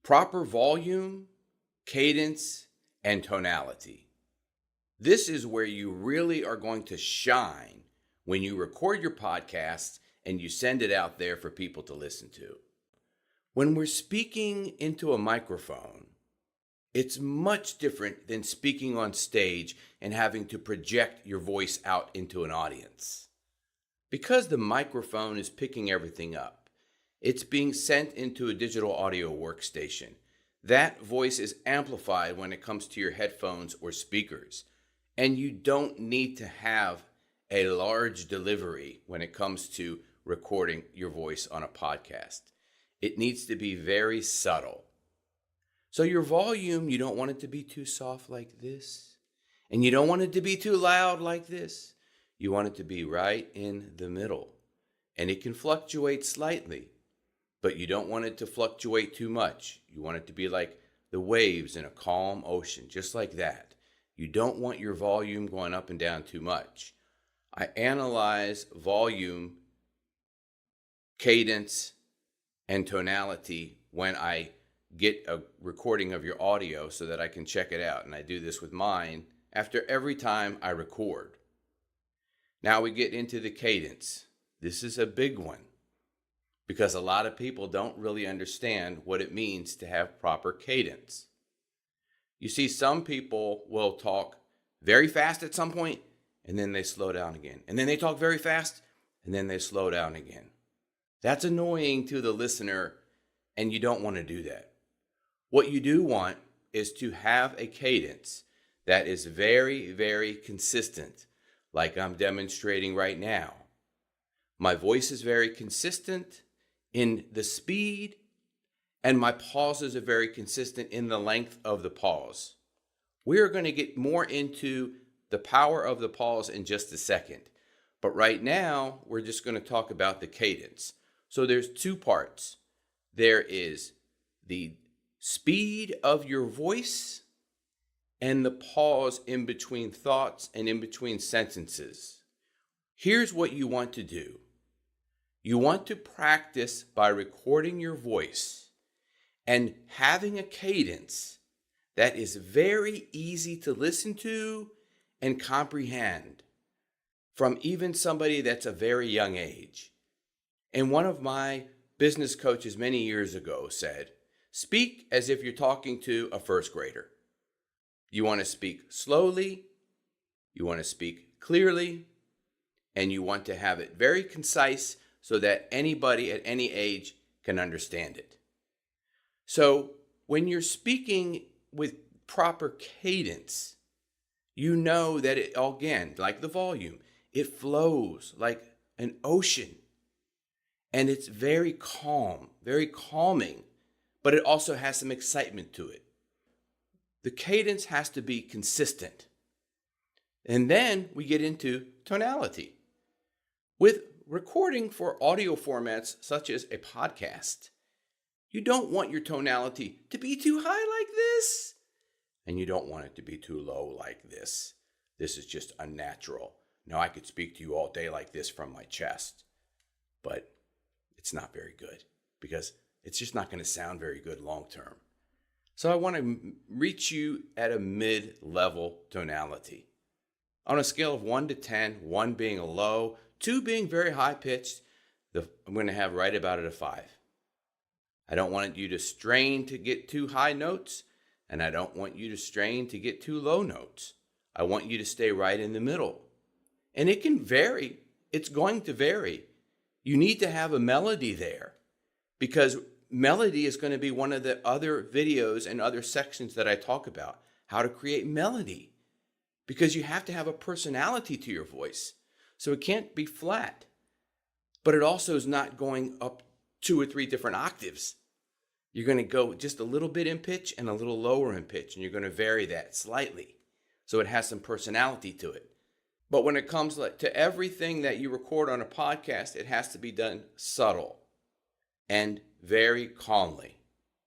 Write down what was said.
Proper volume, cadence, and tonality. This is where you really are going to shine when you record your podcast and you send it out there for people to listen to. When we're speaking into a microphone, it's much different than speaking on stage and having to project your voice out into an audience. Because the microphone is picking everything up, it's being sent into a digital audio workstation. That voice is amplified when it comes to your headphones or speakers. And you don't need to have a large delivery when it comes to recording your voice on a podcast. It needs to be very subtle. So your volume, you don't want it to be too soft like this. And you don't want it to be too loud like this. You want it to be right in the middle. And it can fluctuate slightly, but you don't want it to fluctuate too much. You want it to be like the waves in a calm ocean, just like that. You don't want your volume going up and down too much. I analyze volume, cadence, and tonality when I get a recording of your audio so that I can check it out. And I do this with mine after every time I record. Now we get into the cadence. This is a big one because a lot of people don't really understand what it means to have proper cadence. You see, some people will talk very fast at some point, and then they slow down again. And then they talk very fast, and then they slow down again. That's annoying to the listener, and you don't want to do that. What you do want is to have a cadence that is very, very consistent, like I'm demonstrating right now. My voice is very consistent in the speed, and my pauses are very consistent in the length of the pause. We are going to get more into the power of the pause in just a second. But right now, we're just going to talk about the cadence. So there's two parts. There is the speed of your voice and the pause in between thoughts and in between sentences. Here's what you want to do. You want to practice by recording your voice and having a cadence that is very easy to listen to and comprehend from even somebody that's a very young age. And one of my business coaches many years ago said, speak as if you're talking to a first grader. You want to speak slowly, you want to speak clearly, and you want to have it very concise so that anybody at any age can understand it. So when you're speaking with proper cadence, you know that it, again, like the volume, it flows like an ocean. And it's very calm, very calming, but it also has some excitement to it. The cadence has to be consistent. And then we get into tonality. With recording for audio formats such as a podcast, you don't want your tonality to be too high like this, and you don't want it to be too low like this. This is just unnatural. Now I could speak to you all day like this from my chest, but it's not very good because it's just not going to sound very good long term. So I want to reach you at a mid-level tonality. On a scale of 1 to 10, 1 being a low, 2 being very high-pitched, I'm going to have right about at a 5. I don't want you to strain to get too high notes, and I don't want you to strain to get too low notes. I want you to stay right in the middle. And it can vary. It's going to vary. You need to have a melody there because melody is going to be one of the other videos and other sections that I talk about, how to create melody, because you have to have a personality to your voice. So it can't be flat, but it also is not going up 2 or 3 different octaves. You're going to go just a little bit in pitch and a little lower in pitch, and you're going to vary that slightly so it has some personality to it. But when it comes to everything that you record on a podcast, it has to be done subtle and very calmly.